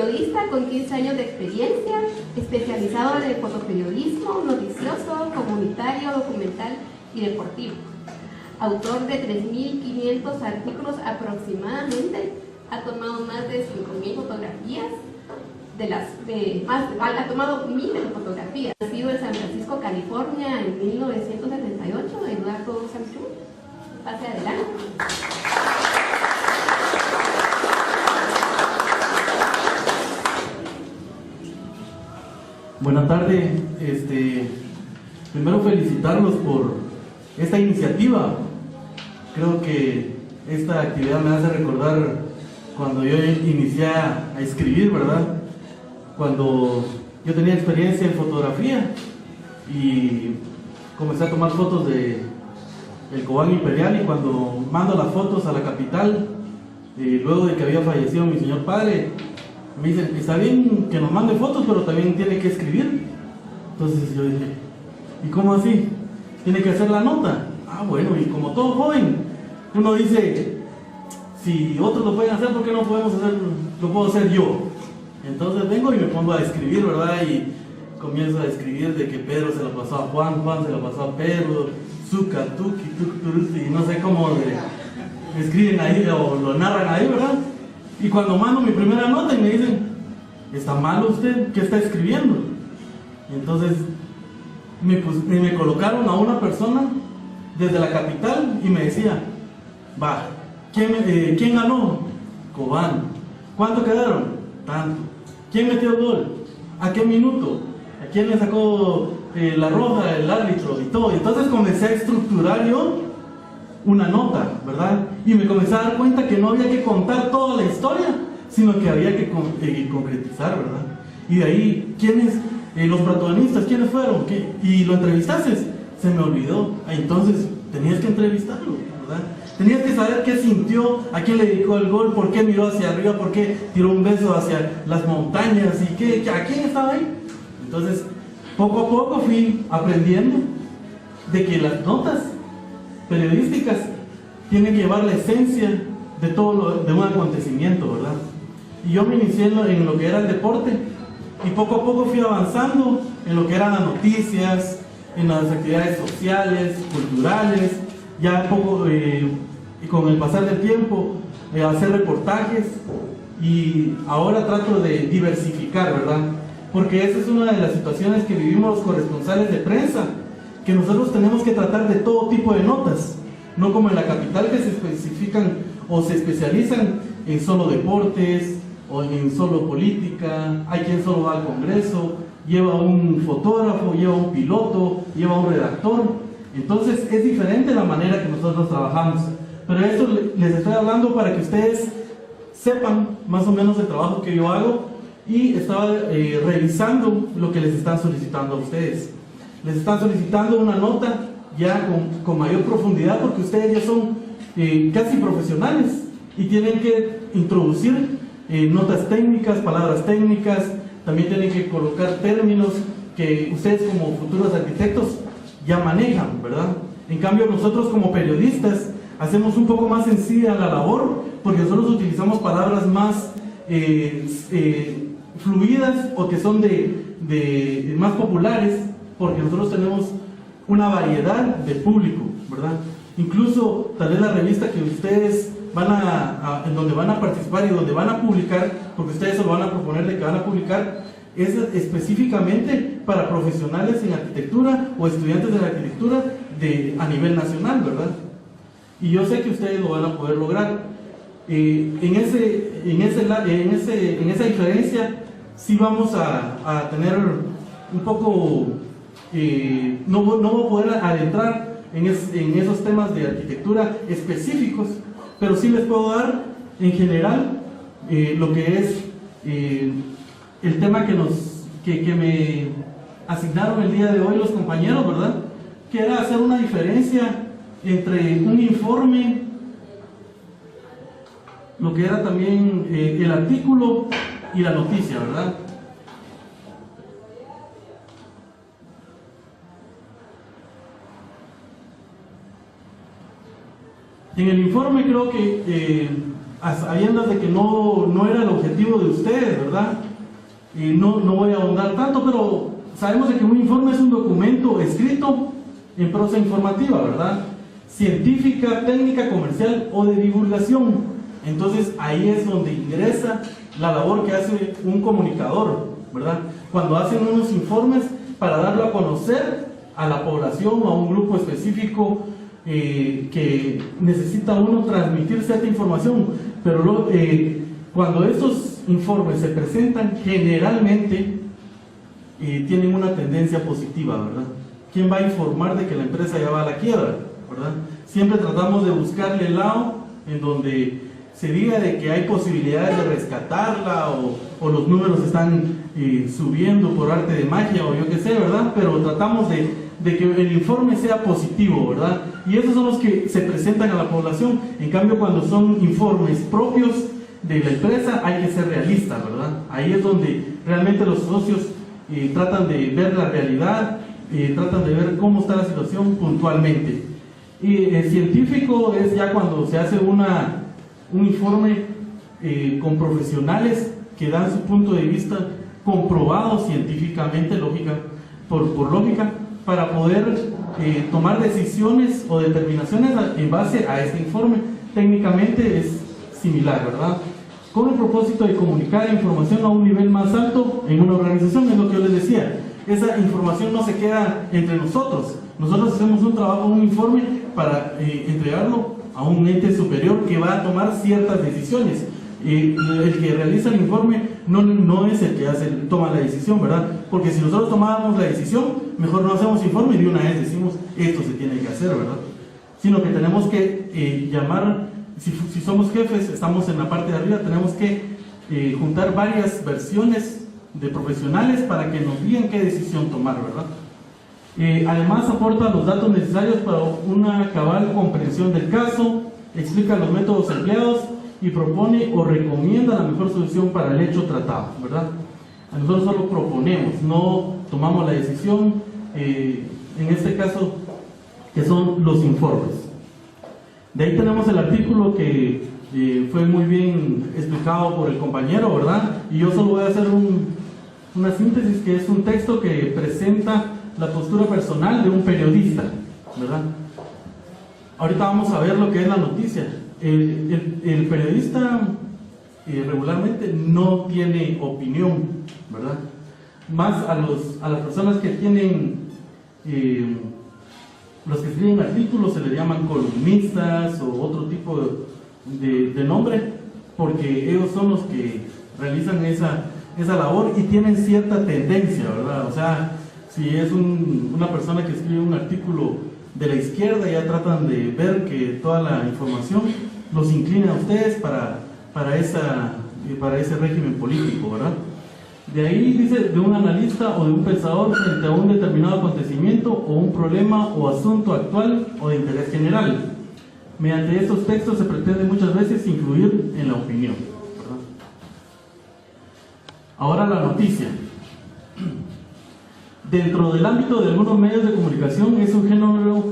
periodista con 15 años de experiencia, especializado en el fotoperiodismo noticioso, comunitario, documental y deportivo. Autor de 3.500 artículos aproximadamente, ha tomado más de 5.000 fotografías, ha tomado miles de fotografías. Nacido en San Francisco, California, en 1978, Eduardo Sanchú. Pase adelante. Buenas tardes. Primero felicitarlos por esta iniciativa. Creo que esta actividad me hace recordar cuando yo inicié a escribir, ¿verdad? Cuando yo tenía experiencia en fotografía y comencé a tomar fotos del Cobán Imperial, y cuando mando las fotos a la capital, luego de que había fallecido mi señor padre, me dicen, está bien que nos mande fotos, pero también tiene que escribir. Entonces yo dije, ¿y cómo así? ¿Tiene que hacer la nota? Ah, bueno, y como todo joven, uno dice, si otros lo pueden hacer, ¿por qué no podemos hacer, lo puedo hacer yo? Entonces vengo y me pongo a escribir, ¿verdad? Y comienzo a escribir de que Pedro se lo pasó a Juan, Juan se lo pasó a Pedro, Zuca, Tuki, Tuki, y no sé cómo escriben ahí o lo narran ahí, ¿verdad? Y cuando mando mi primera nota y me dicen, ¿está malo usted? ¿Qué está escribiendo? Y entonces me colocaron a una persona desde la capital y me decía, va, ¿quién ganó? Cobán. ¿Cuánto quedaron? Tanto. ¿Quién metió el gol? ¿A qué minuto? ¿A quién le sacó la roja, el árbitro y todo? Y entonces comencé a estructurar yo una nota, ¿verdad? Y me comencé a dar cuenta que no había que contar toda la historia, sino que había que concretizar, ¿verdad? Y de ahí, ¿quiénes, los protagonistas, quiénes fueron? Y lo entrevistaste, se me olvidó. Entonces, tenías que entrevistarlo, ¿verdad? Tenías que saber qué sintió, a quién le dedicó el gol, por qué miró hacia arriba, por qué tiró un beso hacia las montañas y a quién estaba ahí. Entonces, poco a poco fui aprendiendo de que las notas periodísticas tienen que llevar la esencia de todo de un acontecimiento, ¿verdad? Y yo me inicié en lo que era el deporte y poco a poco fui avanzando en lo que eran las noticias, en las actividades sociales, culturales, ya poco y con el pasar del tiempo hacer reportajes, y ahora trato de diversificar, ¿verdad? Porque esa es una de las situaciones que vivimos los corresponsales de prensa, que nosotros tenemos que tratar de todo tipo de notas, no como en la capital, que se especifican o se especializan en solo deportes o en solo política. Hay quien solo va al Congreso, lleva un fotógrafo, lleva un piloto, lleva un redactor. Entonces es diferente la manera que nosotros trabajamos, pero esto les estoy hablando para que ustedes sepan más o menos el trabajo que yo hago, y estaba revisando lo que les están solicitando a ustedes. Les están solicitando una nota ya con mayor profundidad, porque ustedes ya son casi profesionales y tienen que introducir notas técnicas, palabras técnicas, también tienen que colocar términos que ustedes como futuros arquitectos ya manejan, ¿verdad? En cambio, nosotros como periodistas hacemos un poco más sencilla la labor, porque nosotros utilizamos palabras más fluidas, o que son más populares, porque nosotros tenemos una variedad de público, ¿verdad? Incluso tal vez la revista que ustedes en donde van a participar y donde van a publicar, porque ustedes se lo van a proponer de que van a publicar, es específicamente para profesionales en arquitectura o estudiantes de la arquitectura a nivel nacional, ¿verdad? Y yo sé que ustedes lo van a poder lograr. En esa diferencia sí vamos a tener un poco, no voy a poder adentrar en esos temas de arquitectura específicos, pero sí les puedo dar en general lo que es el tema que me asignaron el día de hoy los compañeros, ¿verdad? Que era hacer una diferencia entre un informe, lo que era también el artículo y la noticia, ¿verdad? En el informe creo que a sabiendas de que no era el objetivo de ustedes, ¿verdad? Y no voy a ahondar tanto, pero sabemos de que un informe es un documento escrito en prosa informativa, ¿verdad? Científica, técnica, comercial o de divulgación. Entonces ahí es donde ingresa la labor que hace un comunicador, ¿verdad? Cuando hacen unos informes para darlo a conocer a la población o a un grupo específico que necesita uno transmitir cierta información, pero cuando estos informes se presentan, generalmente tienen una tendencia positiva, ¿verdad? ¿Quién va a informar de que la empresa ya va a la quiebra, ¿verdad? Siempre tratamos de buscarle el lado en donde se diga de que hay posibilidades de rescatarla o los números están subiendo por arte de magia o yo qué sé, ¿verdad? Pero tratamos de que el informe sea positivo, ¿verdad? Y esos son los que se presentan a la población. En cambio, cuando son informes propios de la empresa, hay que ser realista, ¿verdad? Ahí es donde realmente los socios tratan de ver la realidad, tratan de ver cómo está la situación puntualmente. Y el científico es ya cuando se hace un informe con profesionales que dan su punto de vista comprobado científicamente, por lógica, para poder tomar decisiones o determinaciones en base a este informe. Técnicamente es similar, ¿verdad? Con el propósito de comunicar información a un nivel más alto en una organización, es lo que yo les decía. Esa información no se queda entre nosotros. Nosotros hacemos un trabajo, un informe para entregarlo a un ente superior que va a tomar ciertas decisiones. El que realiza el informe no es el que toma la decisión, ¿verdad? Porque si nosotros tomáramos la decisión, mejor no hacemos informe y de una vez decimos esto se tiene que hacer, ¿verdad? Sino que tenemos que llamar, si somos jefes, estamos en la parte de arriba, tenemos que juntar varias versiones de profesionales para que nos digan qué decisión tomar, ¿verdad? Además aporta los datos necesarios para una cabal comprensión del caso, explica los métodos empleados y propone o recomienda la mejor solución para el hecho tratado, ¿verdad? Nosotros solo proponemos, no tomamos la decisión, en este caso, que son los informes. De ahí tenemos el artículo que fue muy bien explicado por el compañero, ¿verdad? Y yo solo voy a hacer una síntesis, que es un texto que presenta la postura personal de un periodista, ¿verdad? Ahorita vamos a ver lo que es la noticia. El periodista regularmente no tiene opinión, ¿verdad? Más a las personas que tienen, los que escriben artículos se les llaman columnistas o otro tipo de nombre, porque ellos son los que realizan esa labor y tienen cierta tendencia, ¿verdad? O sea, si es una persona que escribe un artículo de la izquierda, ya tratan de ver que toda la información los inclina a ustedes para ese régimen político, ¿verdad? De ahí dice, de un analista o de un pensador frente a un determinado acontecimiento o un problema o asunto actual o de interés general. Mediante estos textos se pretende muchas veces influir en la opinión, ¿verdad? Ahora la noticia. Dentro del ámbito de algunos medios de comunicación es un género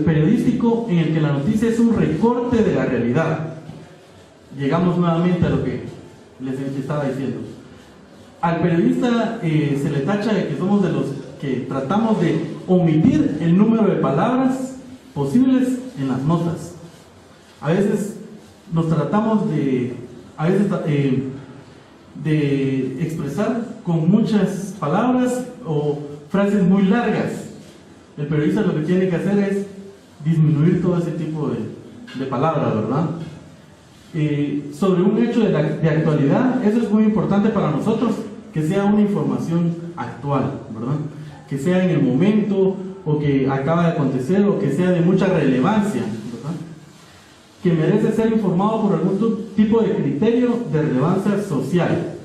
periodístico en el que la noticia es un recorte de la realidad. Llegamos nuevamente a lo que les estaba diciendo. Al periodista se le tacha de que somos de los que tratamos de omitir el número de palabras posibles en las notas. A veces nos tratamos de expresar con muchas palabras o frases muy largas. El periodista lo que tiene que hacer es disminuir todo ese tipo de palabras, ¿verdad? Sobre un hecho de actualidad, eso es muy importante para nosotros, que sea una información actual, ¿verdad? Que sea en el momento, o que acaba de acontecer, o que sea de mucha relevancia, ¿verdad? Que merece ser informado por algún tipo de criterio de relevancia social.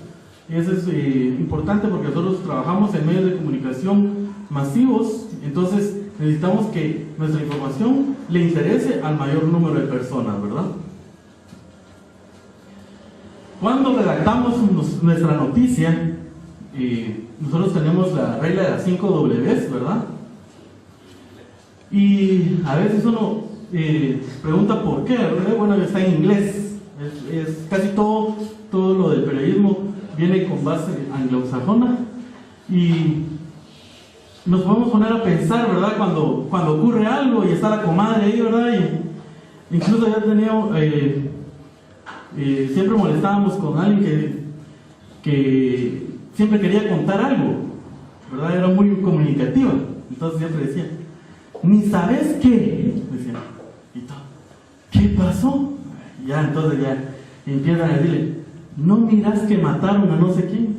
Y eso es importante porque nosotros trabajamos en medios de comunicación masivos, entonces necesitamos que nuestra información le interese al mayor número de personas, ¿verdad? Cuando redactamos nuestra noticia, nosotros tenemos la regla de las 5 Ws, ¿verdad? Y a veces uno pregunta por qué, ¿verdad? Bueno, está en inglés, Es casi todo lo del periodismo viene con base anglosajona, y nos podemos poner a pensar, ¿verdad? Cuando ocurre algo y está la comadre ahí, ¿verdad? Y incluso ya teníamos, siempre molestábamos con alguien que siempre quería contar algo, ¿verdad? Era muy comunicativa, entonces siempre decía, ni sabes qué, decía, y todo, ¿qué pasó? Ya, entonces ya empiezan a decirle, ¿no miras que mataron a no sé quién?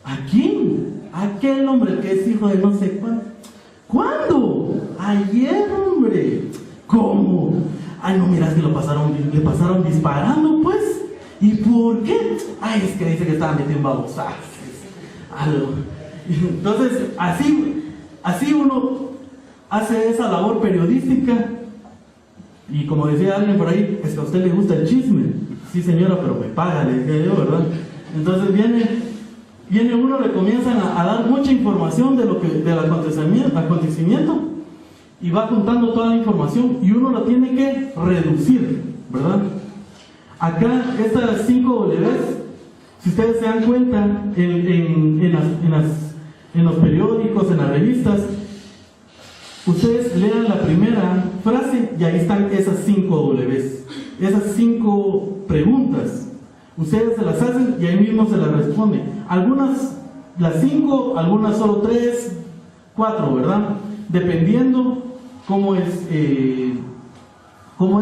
¿A quién? Aquel hombre que es hijo de no sé cuándo. ¿Cuándo? Ayer, hombre. ¿Cómo? Ay, no miras que le pasaron disparando, pues. ¿Y por qué? Ay, es que dice que estaba metido en babosadas. Algo. Entonces, así uno hace esa labor periodística. Y como decía alguien por ahí, es que a usted le gusta el chisme. Sí, señora, pero me paga, le decía yo, ¿verdad? Entonces viene uno, le comienzan a dar mucha información del acontecimiento, y va juntando toda la información y uno la tiene que reducir, ¿verdad? Acá, estas 5 Ws, si ustedes se dan cuenta, en los periódicos, en las revistas, ustedes lean la primera frase y ahí están esas 5 Ws, esas 5 preguntas. Ustedes se las hacen y ahí mismo se las responden. Algunas las 5, algunas solo 3, 4, ¿verdad? Dependiendo cómo es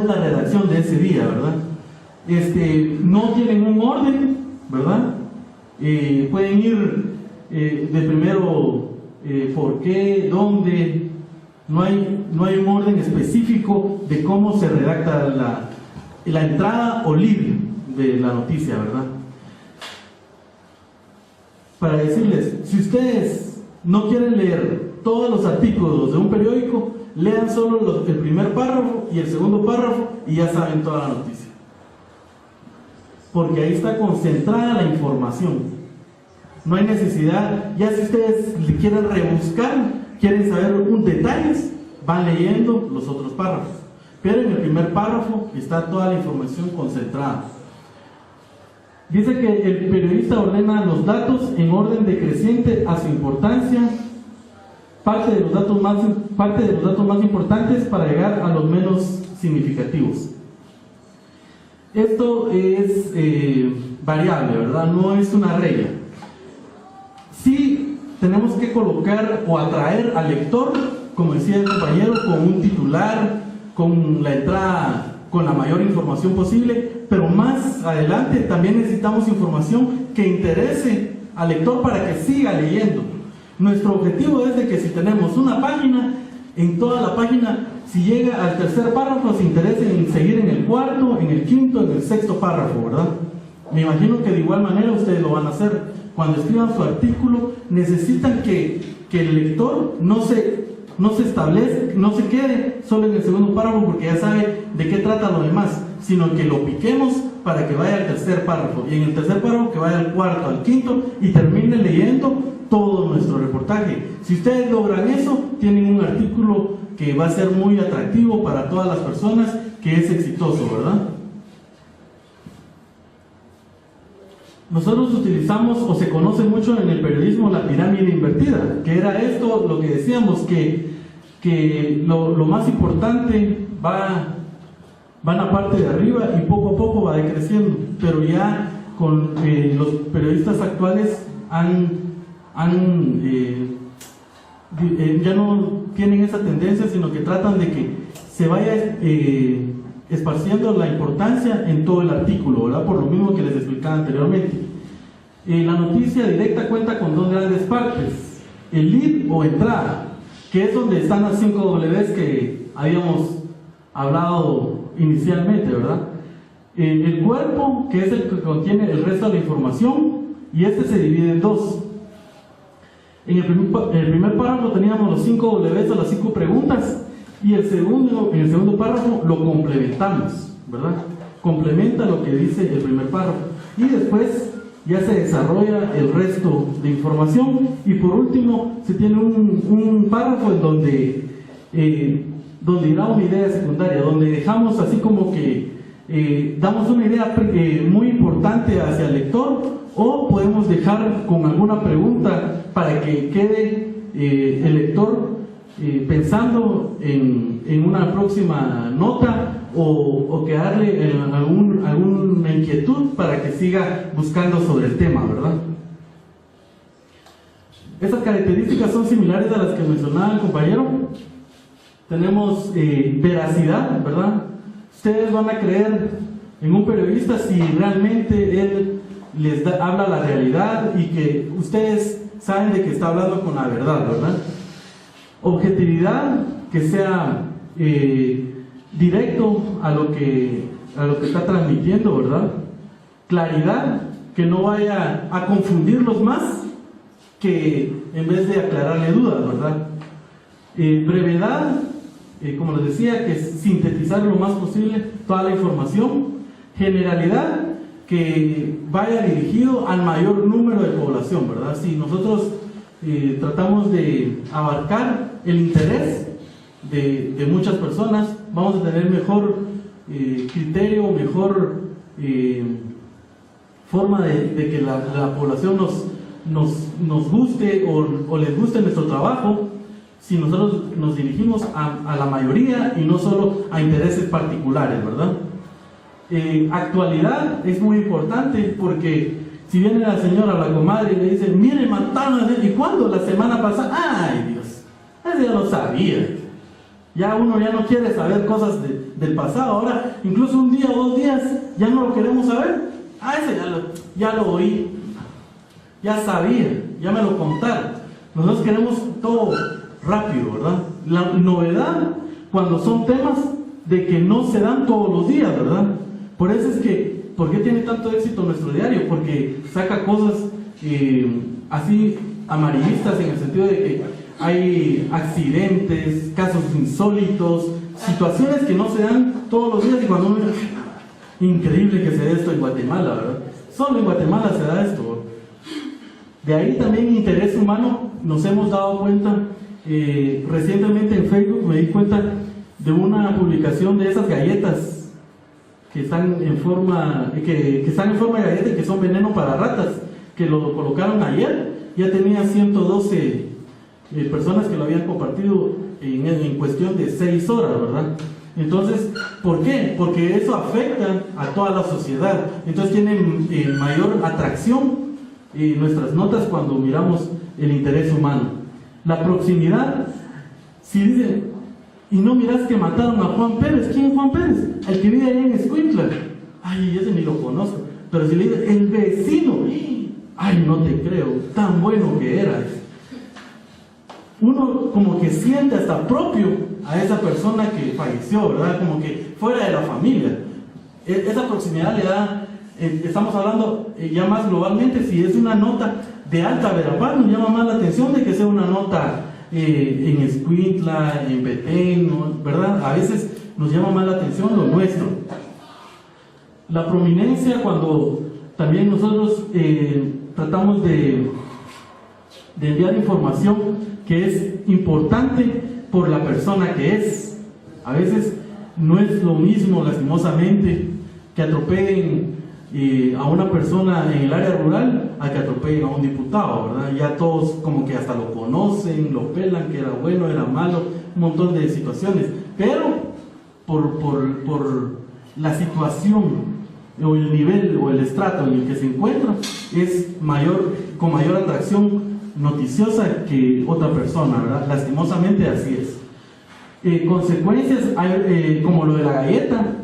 la redacción de ese día, ¿verdad? No tienen un orden, ¿verdad? Pueden ir de primero por qué, dónde. No hay un orden específico de cómo se redacta la entrada o lead de la noticia, ¿verdad? Para decirles, si ustedes no quieren leer todos los artículos de un periódico, lean solo el primer párrafo y el segundo párrafo y ya saben toda la noticia, porque ahí está concentrada la información. No hay necesidad, ya si ustedes le quieren rebuscar, quieren saber detalles, van leyendo los otros párrafos, pero en el primer párrafo está toda la información concentrada. Dice que el periodista ordena los datos en orden decreciente a su importancia, parte de los datos más importantes para llegar a los menos significativos. Esto es variable, ¿verdad? No es una regla. Sí tenemos que colocar o atraer al lector, como decía el compañero, con un titular, con la entrada con la mayor información posible, pero más adelante también necesitamos información que interese al lector para que siga leyendo. Nuestro objetivo es de que si tenemos una página, en toda la página, si llega al tercer párrafo, se interese en seguir en el cuarto, en el quinto, en el sexto párrafo, ¿verdad? Me imagino que de igual manera ustedes lo van a hacer. Cuando escriban su artículo, necesitan que el lector no se establezca, no se quede solo en el segundo párrafo porque ya sabe de qué trata lo demás, sino que lo piquemos para que vaya al tercer párrafo, y en el tercer párrafo que vaya al cuarto, al quinto, y termine leyendo todo nuestro reportaje. Si ustedes logran eso, tienen un artículo que va a ser muy atractivo para todas las personas, que es exitoso, ¿verdad? Nosotros utilizamos, o se conoce mucho en el periodismo, la pirámide invertida, que era esto, lo que decíamos, que lo más importante va en la parte de arriba y poco a poco va decreciendo, pero ya con los periodistas actuales ya no tienen esa tendencia, sino que tratan de que se vaya esparciendo la importancia en todo el artículo, ¿verdad? Por lo mismo que les explicaba anteriormente. La noticia directa cuenta con 2 grandes partes: el lead o entrada, que es donde están las 5 Ws que habíamos hablado inicialmente, ¿verdad? El cuerpo, que es el que contiene el resto de la información, y este se divide en 2. En el primer párrafo teníamos los 5 Ws o las 5 preguntas, y en el segundo párrafo lo complementamos, ¿verdad? Complementa lo que dice el primer párrafo, y después ya se desarrolla el resto de información, y por último se tiene un párrafo en donde irá una idea secundaria, donde dejamos así como que damos una idea muy importante hacia el lector, o podemos dejar con alguna pregunta para que quede el lector pensando en una próxima nota, o que darle alguna inquietud para que siga buscando sobre el tema, ¿verdad? Estas características son similares a las que mencionaba el compañero. Tenemos veracidad, ¿verdad? Ustedes van a creer en un periodista si realmente él les habla la realidad y que ustedes saben de que está hablando con la verdad, ¿verdad? Objetividad, que sea directo a lo que está transmitiendo, ¿verdad? Claridad, que no vaya a confundirlos más que en vez de aclararle dudas, ¿verdad? Brevedad, como les decía, que es sintetizar lo más posible toda la información. Generalidad, que vaya dirigido al mayor número de población, ¿verdad? Si nosotros tratamos de abarcar el interés de muchas personas, vamos a tener mejor criterio, mejor forma de que la población nos guste o les guste nuestro trabajo, si nosotros nos dirigimos a la mayoría y no solo a intereses particulares, ¿verdad? Actualidad es muy importante, porque si viene la señora, la comadre, y le dice, mire, mataron a él, ¿y cuándo? La semana pasada. ¡Ay, Dios! Ese ya lo sabía. Ya uno ya no quiere saber cosas del pasado. Ahora, incluso un día o 2 días, ya no lo queremos saber. Ese ya lo oí. Ya sabía, ya me lo contaron. Nosotros queremos todo rápido, ¿verdad? La novedad, cuando son temas de que no se dan todos los días, ¿verdad? Por eso es que, ¿por qué tiene tanto éxito nuestro diario? Porque saca cosas así amarillistas, en el sentido de que hay accidentes, casos insólitos, situaciones que no se dan todos los días, y cuando uno dice, increíble que se dé esto en Guatemala, ¿verdad? Solo en Guatemala se da esto, ¿verdad? De ahí también interés humano. Nos hemos dado cuenta, recientemente en Facebook me di cuenta de una publicación de esas galletas que están en forma de galleta y que son veneno para ratas, que lo colocaron ayer. Ya tenía 112 personas que lo habían compartido en cuestión de 6 horas, ¿verdad? Entonces, ¿por qué? Porque eso afecta a toda la sociedad. Entonces tienen mayor atracción nuestras notas cuando miramos el interés humano. La proximidad, si dicen, y no miras que mataron a Juan Pérez. ¿Quién es Juan Pérez? El que vive ahí en Escuintla. Ay, ese ni lo conozco. Pero si le dicen, el vecino, ay, no te creo, tan bueno que eras. Uno como que siente hasta propio a esa persona que falleció, ¿verdad? Como que fuera de la familia. Esa proximidad le da, estamos hablando ya más globalmente, si es una nota de Alta Verapaz, nos llama más la atención de que sea una nota en Escuintla, en Petén, ¿verdad? A veces nos llama más la atención lo nuestro. La prominencia, cuando también nosotros tratamos de enviar información que es importante por la persona que es. A veces no es lo mismo, lastimosamente, que atropellen a una persona en el área rural a que atropellen a un diputado, ¿verdad? Ya todos como que hasta lo conocen, lo pelan, que era bueno, era malo, un montón de situaciones, pero por la situación o el nivel o el estrato en el que se encuentra, es con mayor atracción noticiosa que otra persona, ¿verdad? Lastimosamente así es. Consecuencias como lo de la galleta.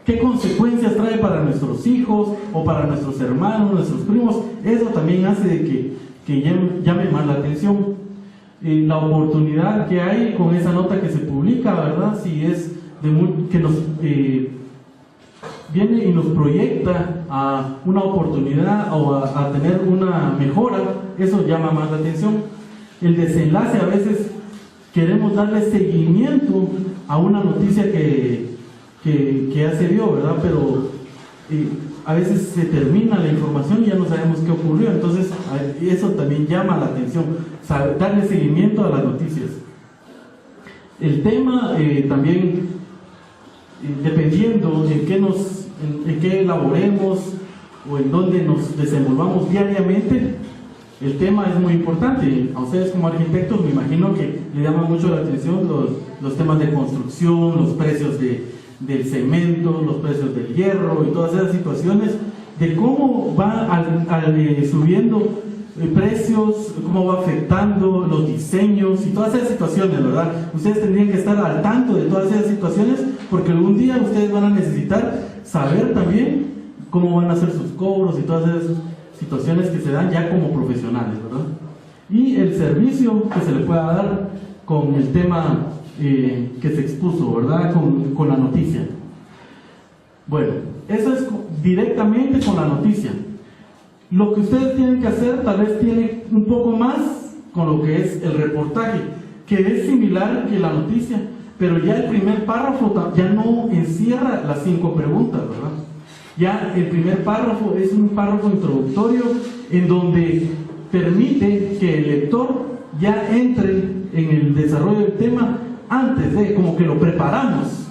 ¿Qué consecuencias trae para nuestros hijos o para nuestros hermanos, nuestros primos? Eso también hace de que llame más la atención. La oportunidad que hay con esa nota que se publica, ¿verdad? Si es que nos viene y nos proyecta a una oportunidad o a tener una mejora, eso llama más la atención. El desenlace, a veces queremos darle seguimiento a una noticia que ya se dio, ¿verdad? Pero a veces se termina la información y ya no sabemos qué ocurrió. Entonces eso también llama la atención, darle seguimiento a las noticias. El tema también, dependiendo en qué nos en qué elaboremos o en dónde nos desenvolvamos diariamente, el tema es muy importante. A ustedes como arquitectos me imagino que le llaman mucho la atención los temas de construcción, los precios del cemento, los precios del hierro y todas esas situaciones, de cómo va subiendo precios, cómo va afectando los diseños y todas esas situaciones, ¿verdad? Ustedes tendrían que estar al tanto de todas esas situaciones, porque algún día ustedes van a necesitar saber también cómo van a hacer sus cobros y todas esas situaciones que se dan ya como profesionales, ¿verdad? Y el servicio que se le pueda dar con el tema que se expuso, ¿verdad? Con la noticia. Bueno, eso es directamente con la noticia. Lo que ustedes tienen que hacer tal vez tiene un poco más con lo que es el reportaje, que es similar que la noticia, pero ya el primer párrafo ya no encierra las 5 preguntas, ¿verdad? Ya el primer párrafo es un párrafo introductorio en donde permite que el lector ya entre en el desarrollo del tema antes de, como que lo preparamos,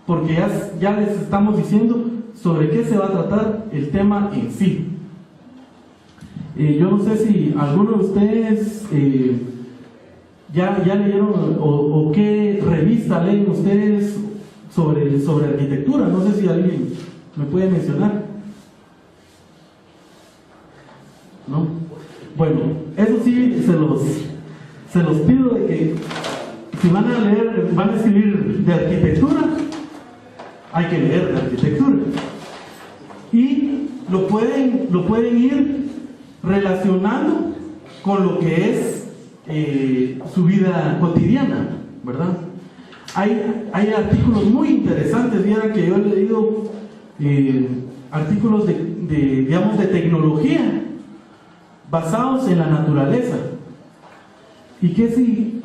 porque ya les estamos diciendo sobre qué se va a tratar el tema en sí. Yo no sé si alguno de ustedes ya leyeron o qué revista leen ustedes sobre arquitectura. No sé si alguien me puede mencionar. ¿No? Bueno, eso sí se los pido, de que si van a escribir de arquitectura, hay que leer de arquitectura. Y lo pueden ir relacionando con lo que es su vida cotidiana, ¿verdad? Hay artículos muy interesantes. Vieran que yo he leído artículos digamos, de tecnología basados en la naturaleza, y que si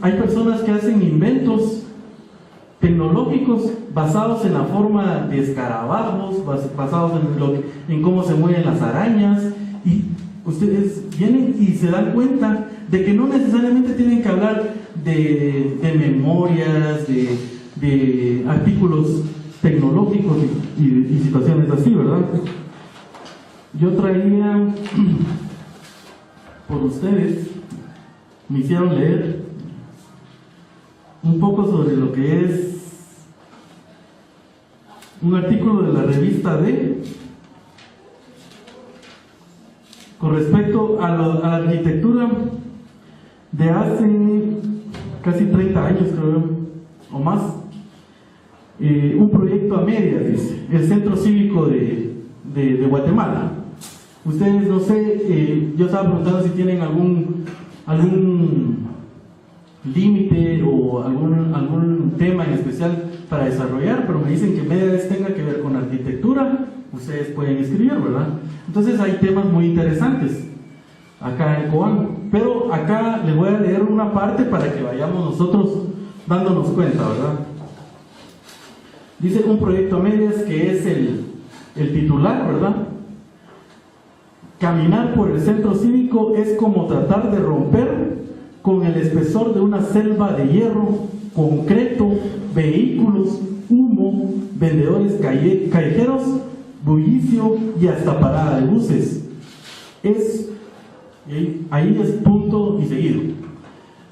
hay personas que hacen inventos tecnológicos basados en la forma de escarabajos, basados en cómo se mueven las arañas. Y ustedes vienen y se dan cuenta de que no necesariamente tienen que hablar de memorias, de artículos tecnológicos y situaciones así, ¿verdad? Yo traía por ustedes, me hicieron leer un poco sobre lo que es un artículo de la revista D con respecto a la arquitectura de hace casi 30 años, creo, o más. Un proyecto a medias, dice, el Centro Cívico de Guatemala. Ustedes, no sé, yo estaba preguntando si tienen algún límite o algún tema en especial para desarrollar, pero me dicen que medias tenga que ver con arquitectura. Ustedes pueden escribir, ¿verdad? Entonces hay temas muy interesantes acá en Cobán, pero acá les voy a leer una parte para que vayamos nosotros dándonos cuenta, ¿verdad? Dice un proyecto a medias, que es el titular, ¿verdad? Caminar por el centro cívico es como tratar de romper con el espesor de una selva de hierro, concreto, vehículos, humo, vendedores callejeros, bullicio y hasta parada de buses. Ahí es punto y seguido.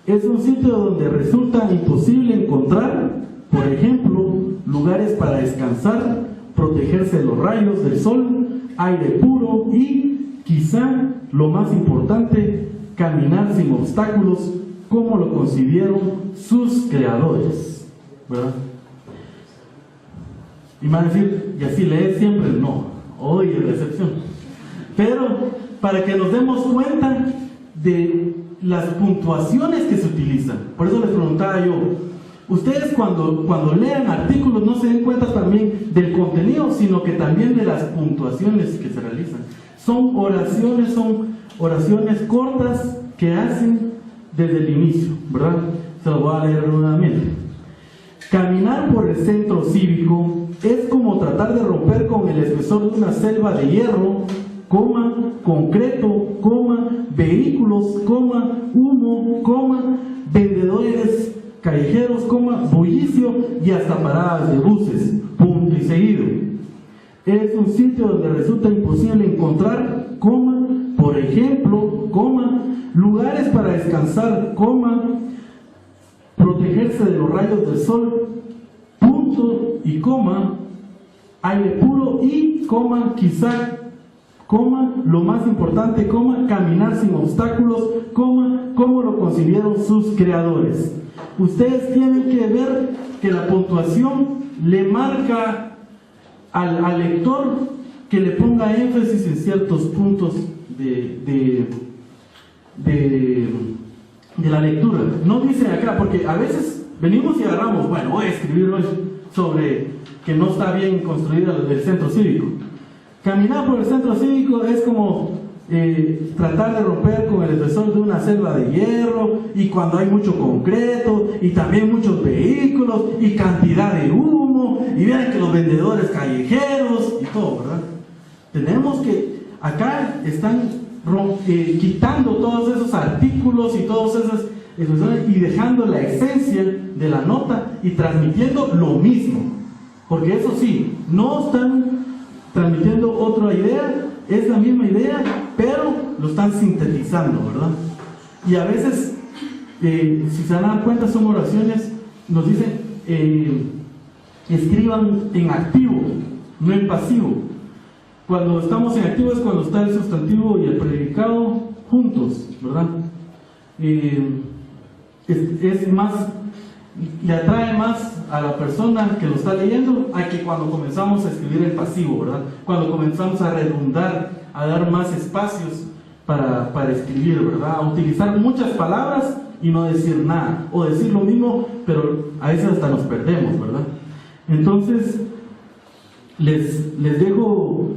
Es un sitio donde resulta imposible encontrar, por ejemplo, lugares para descansar, protegerse de los rayos del sol, aire puro y, quizá lo más importante, caminar sin obstáculos como lo concibieron sus creadores, ¿verdad? Y me van a decir, ¿y así lees siempre? No, hoy es la excepción. Pero para que nos demos cuenta de las puntuaciones que se utilizan, por eso les preguntaba yo, ustedes cuando lean artículos no se den cuenta también del contenido, sino que también de las puntuaciones que se realizan. Son oraciones cortas que hacen desde el inicio, ¿verdad? Se lo voy a leer nuevamente. Caminar por el centro cívico es como tratar de romper con el espesor de una selva de hierro, coma, concreto, coma, vehículos, coma, humo, coma, vendedores callejeros, coma, bullicio y hasta paradas de buses, punto y seguido. es un sitio donde resulta imposible encontrar, coma, por ejemplo, coma, lugares para descansar, coma, protegerse de los rayos del sol, punto y coma, aire puro y, coma, quizá, coma, lo más importante, coma, caminar sin obstáculos, coma, cómo lo concibieron sus creadores. Ustedes tienen que ver que la puntuación le marca al lector que le ponga énfasis en ciertos puntos de la lectura. No dice acá, porque a veces venimos y agarramos, bueno, voy a escribir hoy sobre que no está bien construido el centro cívico. Caminar por el centro cívico es como tratar de romper con el espesor de una selva de hierro, y cuando hay mucho concreto y también muchos vehículos y cantidad de humo, y vean que los vendedores callejeros y todo, ¿verdad? Tenemos que, acá están quitando todos esos artículos y todas esas y dejando la esencia de la nota y transmitiendo lo mismo, porque eso sí, no están transmitiendo otra idea, es la misma idea, pero lo están sintetizando, ¿verdad? Y a veces, si se dan cuenta, son oraciones, nos dicen, escriban en activo, no en pasivo. Cuando estamos en activo es cuando está el sustantivo y el predicado juntos, ¿verdad? Es más, le atrae más a la persona que lo está leyendo a que cuando comenzamos a escribir en pasivo, ¿verdad? Cuando comenzamos a redundar, a dar más espacios para escribir, ¿verdad? A utilizar muchas palabras y no decir nada, o decir lo mismo, pero a veces hasta nos perdemos, ¿verdad? Entonces, les dejo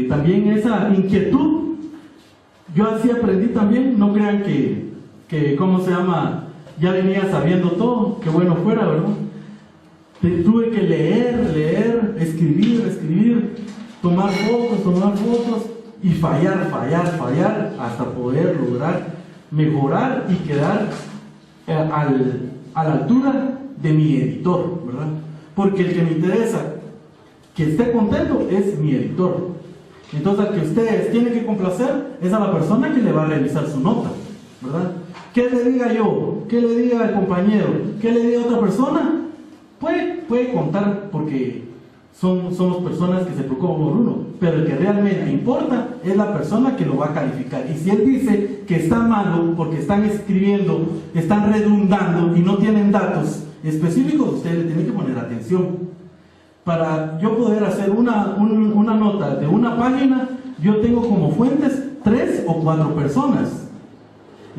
también esa inquietud. Yo así aprendí también, no crean que ¿cómo se llama? Ya venía sabiendo todo, que bueno fuera, ¿verdad? Tuve que leer, escribir, tomar fotos y fallar hasta poder lograr mejorar y quedar a la altura de mi editor, ¿verdad? Porque el que me interesa que esté contento es mi editor. Entonces, al que ustedes tienen que complacer es a la persona que le va a revisar su nota, ¿verdad? ¿Qué le diga yo? ¿Qué le diga el compañero? ¿Qué le diga otra persona? Puede contar, porque somos personas que se preocupan por uno, pero el que realmente importa es la persona que lo va a calificar. Y si él dice que está malo porque están escribiendo, están redundando y no tienen datos específicos, ustedes le tienen que poner atención. Para yo poder hacer una nota de una página, yo tengo como fuentes 3 o 4 personas.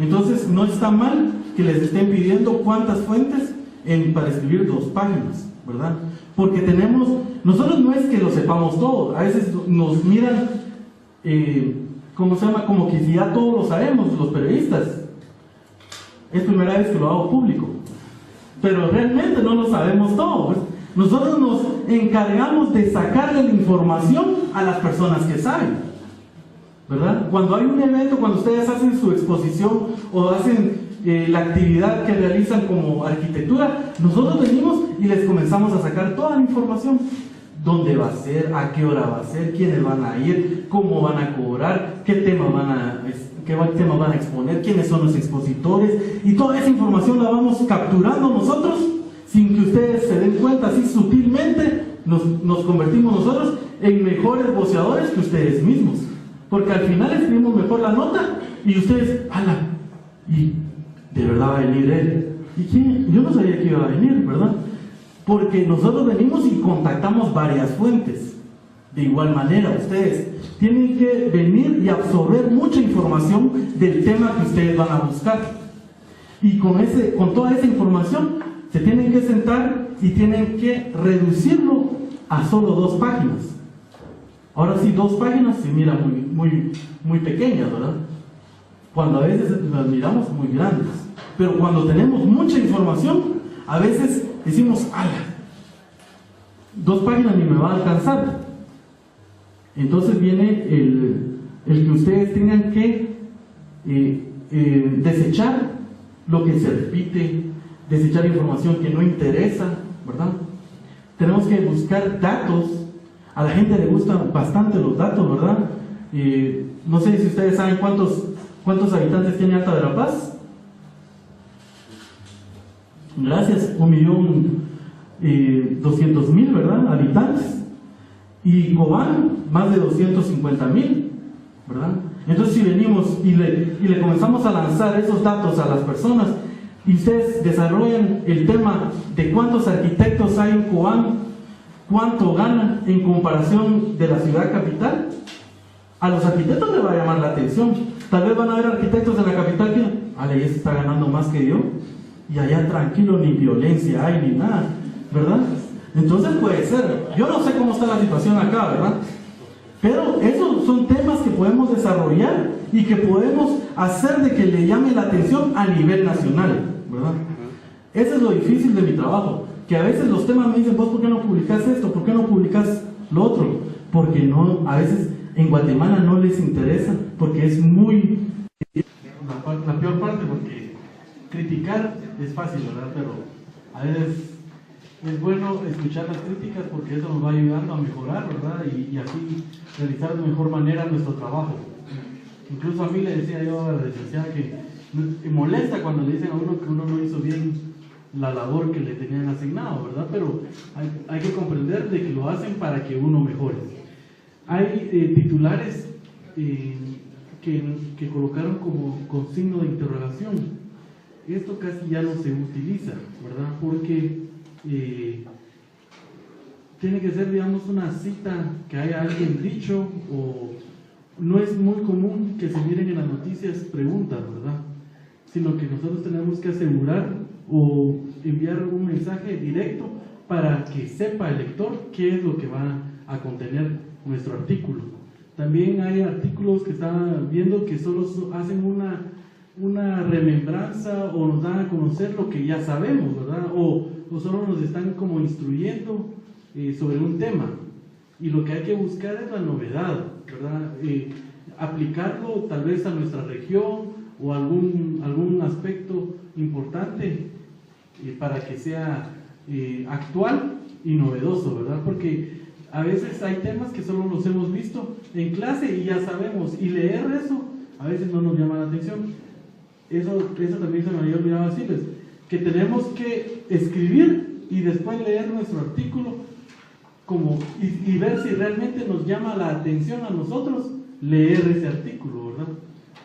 Entonces no está mal que les estén pidiendo cuántas fuentes para escribir 2 páginas, ¿verdad? Porque nosotros no es que lo sepamos todo, a veces nos miran, ¿cómo se llama? Como que si ya todos lo sabemos, los periodistas. Es primera vez que lo hago público, pero realmente no lo sabemos todo, pues. Nosotros nos encargamos de sacarle la información a las personas que saben, ¿verdad? Cuando hay un evento, cuando ustedes hacen su exposición o hacen la actividad que realizan como arquitectura, nosotros venimos y les comenzamos a sacar toda la información. ¿Dónde va a ser? ¿A qué hora va a ser? ¿Quiénes van a ir? ¿Cómo van a cobrar? ¿Qué tema van a exponer? ¿Quiénes son los expositores? Y toda esa información la vamos capturando nosotros sin que ustedes se den cuenta. Así sutilmente nos convertimos nosotros en mejores voceadores que ustedes mismos, porque al final escribimos mejor la nota y ustedes, ¡ala! Y de verdad va a venir él. ¿Y quién? Yo no sabía que iba a venir, ¿verdad? Porque nosotros venimos y contactamos varias fuentes. De igual manera, ustedes tienen que venir y absorber mucha información del tema que ustedes van a buscar. Y con toda esa información se tienen que sentar y tienen que reducirlo a solo 2 páginas. Ahora sí, 2 páginas se mira muy pequeñas, ¿verdad? Cuando a veces las miramos muy grandes. Pero cuando tenemos mucha información, a veces decimos, ¡ala! 2 páginas ni me va a alcanzar. Entonces viene el que ustedes tengan que desechar lo que se repite, desechar información que no interesa, ¿verdad? Tenemos que buscar datos. A la gente le gustan bastante los datos, ¿verdad? No sé si ustedes saben cuántos habitantes tiene Alta Verapaz. Gracias, 1.200.000, ¿verdad? Habitantes. Y Cobán, más de 250.000, ¿verdad? Entonces, si venimos y le comenzamos a lanzar esos datos a las personas, y ustedes desarrollan el tema de cuántos arquitectos hay en Cobán, cuánto ganan en comparación de la ciudad capital, a los arquitectos les va a llamar la atención. Tal vez van a haber arquitectos en la capital que, ya se está ganando más que yo, y allá tranquilo, ni violencia hay ni nada, ¿verdad? Entonces puede ser. Yo no sé cómo está la situación acá, ¿verdad? Pero esos son temas que podemos desarrollar y que podemos hacer de que le llame la atención a nivel nacional, ¿verdad? Eso es lo difícil de mi trabajo, que a veces los temas me dicen, vos, ¿por qué no publicás esto? ¿Por qué no publicás lo otro? Porque no, a veces en Guatemala no les interesa, porque es muy... La peor parte, porque criticar es fácil, ¿verdad? Pero a veces es bueno escuchar las críticas porque eso nos va ayudando a mejorar, ¿verdad? Y así realizar de mejor manera nuestro trabajo. Incluso a mí le decía yo a la licenciada que me molesta cuando le dicen a uno que uno no hizo bien la labor que le tenían asignado, ¿verdad? Pero hay que comprender de que lo hacen para que uno mejore. Hay titulares que colocaron con signo de interrogación. Esto casi ya no se utiliza, ¿verdad? Porque tiene que ser, digamos, una cita que haya alguien dicho, o no es muy común que se miren en las noticias preguntas, ¿verdad? Sino que nosotros tenemos que asegurar o enviar un mensaje directo para que sepa el lector qué es lo que va a contener nuestro artículo. También hay artículos que están viendo que solo hacen una remembranza o nos dan a conocer lo que ya sabemos, ¿verdad? O solo nos están como instruyendo sobre un tema, y lo que hay que buscar es la novedad, ¿verdad? Aplicarlo tal vez a nuestra región o algún aspecto importante para que sea actual y novedoso, ¿verdad? Porque a veces hay temas que solo los hemos visto en clase y ya sabemos, y leer eso a veces no nos llama la atención. Eso también se me había olvidado decirles, que tenemos que escribir y después leer nuestro artículo y ver si realmente nos llama la atención a nosotros leer ese artículo, ¿verdad?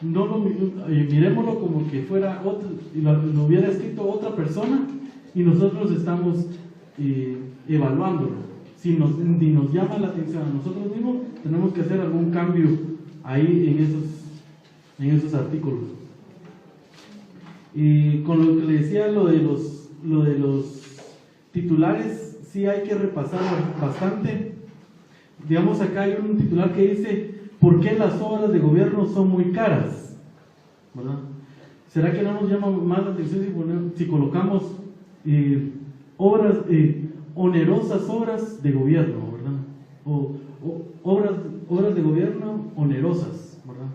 No miremoslo como que fuera otro, y lo hubiera escrito otra persona y nosotros estamos evaluándolo. Si nos llama la atención a nosotros mismos, tenemos que hacer algún cambio ahí en esos artículos. Y con lo que le decía, lo de los titulares, sí hay que repasar bastante. Digamos, acá hay un titular que dice: ¿por qué las obras de gobierno son muy caras? ¿Verdad? ¿Será que no nos llama más la atención si colocamos onerosas obras de gobierno, ¿verdad? O obras de gobierno onerosas, ¿verdad?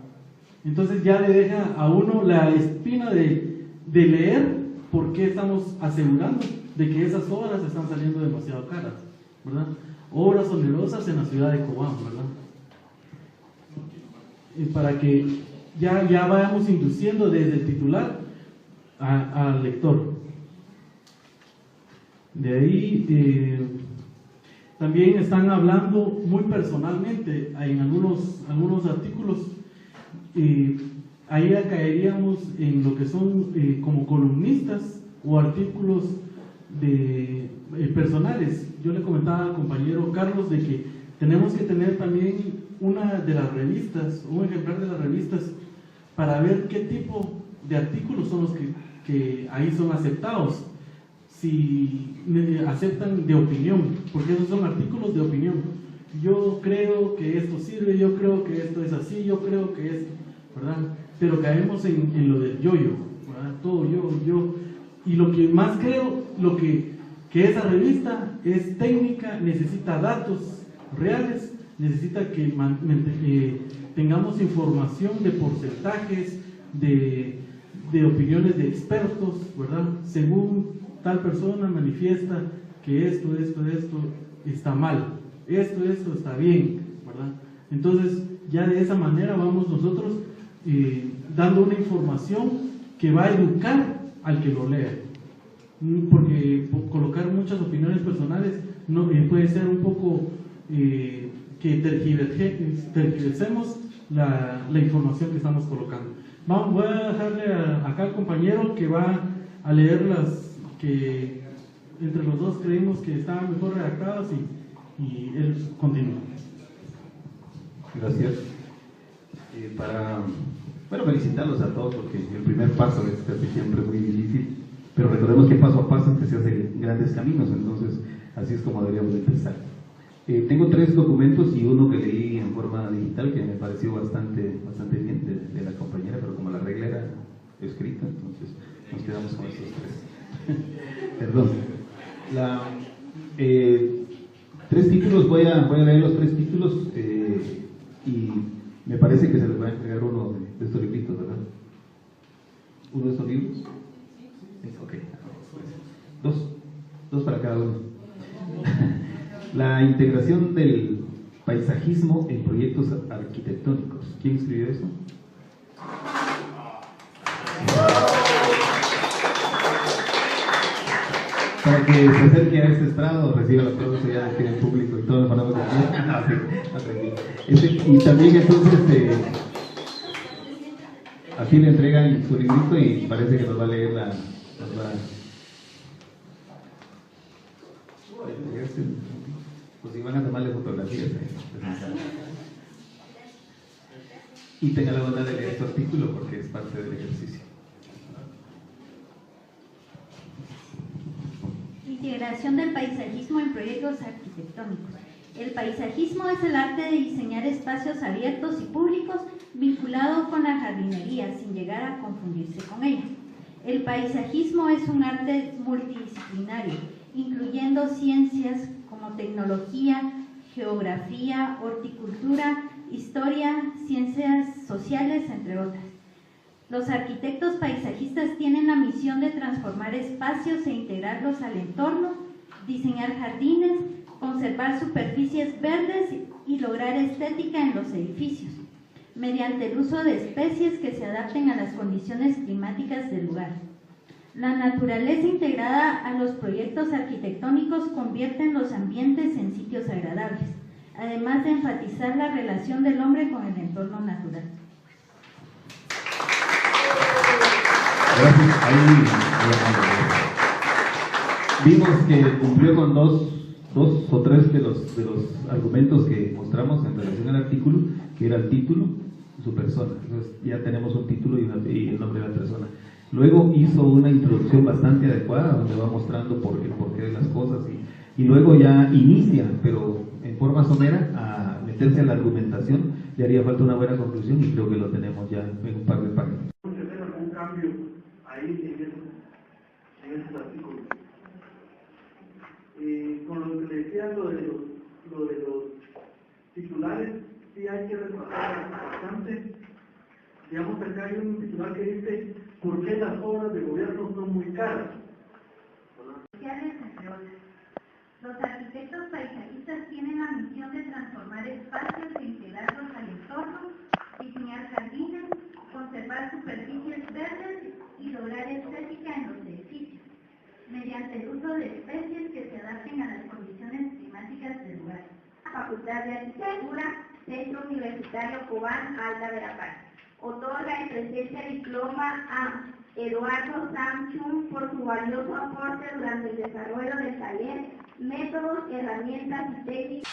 Entonces ya le deja a uno la espina de leer por qué estamos asegurando de que esas obras están saliendo demasiado caras, ¿verdad? Obras onerosas en la ciudad de Cobán, ¿verdad? Para que ya vayamos induciendo desde el titular al lector. De ahí también están hablando muy personalmente en algunos artículos. Ahí ya caeríamos en lo que son como columnistas o artículos personales. Yo le comentaba al compañero Carlos de que tenemos que tener también una de las revistas, un ejemplar de las revistas, para ver qué tipo de artículos son los que ahí son aceptados. Si aceptan de opinión, porque esos son artículos de opinión. Yo creo que esto sirve, yo creo que esto es así, yo creo que esto, ¿verdad? Pero caemos en lo del yo-yo, ¿verdad? Todo yo. Y lo que más creo, que esa revista es técnica, necesita datos reales, necesita que tengamos información de porcentajes, de opiniones de expertos, ¿verdad? Según tal persona manifiesta que esto está mal, esto está bien, ¿verdad? Entonces, ya de esa manera vamos nosotros dando una información que va a educar al que lo lea. Porque colocar muchas opiniones personales no, puede ser un poco que tergiversemos la información que estamos colocando. Voy a dejarle acá al compañero que va a leer las que entre los dos creímos que estaban mejor redactadas y él continúa. Gracias. Felicitarlos a todos porque el primer paso es casi siempre muy difícil, pero recordemos que paso a paso es que se hacen grandes caminos, entonces así es como deberíamos empezar. Tengo 3 documentos y uno que leí en forma digital que me pareció bastante bien de la compañera, pero como la regla era escrita, entonces nos quedamos con esos 3. Perdón. 3 títulos, voy a leer los 3 títulos y me parece que se les va a entregar uno de estos libritos, ¿verdad? ¿Uno de estos libros? Sí, ok. 2 para cada uno. La integración del paisajismo en proyectos arquitectónicos. ¿Quién escribió eso? Para que se acerque a este estrado, reciba el aplauso ya aquí en el público y todo el panorama. Y también entonces aquí le entregan su librito y parece que nos va a leer pues si van a tomarle fotografías y tenga la bondad de leer este artículo porque es parte del ejercicio. Integración del paisajismo en proyectos arquitectónicos. El paisajismo es el arte de diseñar espacios abiertos y públicos vinculado con la jardinería sin llegar a confundirse con ella. El paisajismo es un arte multidisciplinario, incluyendo ciencias como tecnología, geografía, horticultura, historia, ciencias sociales, entre otras. Los arquitectos paisajistas tienen la misión de transformar espacios e integrarlos al entorno, diseñar jardines, conservar superficies verdes y lograr estética en los edificios, mediante el uso de especies que se adapten a las condiciones climáticas del lugar. La naturaleza integrada a los proyectos arquitectónicos convierte los ambientes en sitios agradables, además de enfatizar la relación del hombre con el entorno natural. Gracias. Vimos que cumplió con dos o tres de los argumentos que mostramos en relación al artículo, que era el título, su persona. Entonces ya tenemos un título y el nombre de la persona. Luego hizo una introducción bastante adecuada donde va mostrando el porqué de las cosas y luego ya inicia, pero en forma somera, a meterse a la argumentación. Le haría falta una buena conclusión y creo que lo tenemos ya en un par de páginas. ¿Hacer algún cambio ahí en esos artículos? Con lo que le decía, lo de los titulares, sí hay que repasar bastante. Digamos, acá hay un titular que dice: ¿por qué las obras de gobierno son muy caras? Entre otras. Los arquitectos paisajistas tienen la misión de transformar espacios e integrarlos al entorno, diseñar jardines, conservar superficies verdes y lograr estética en los edificios, mediante el uso de especies que se adapten a las condiciones climáticas del lugar. Facultad de Arquitectura, Centro Universitario Cobán, Alta Verapaz. Otorga el presente diploma a Eduardo Samchun por su valioso aporte durante el desarrollo del taller, métodos, herramientas y técnicas.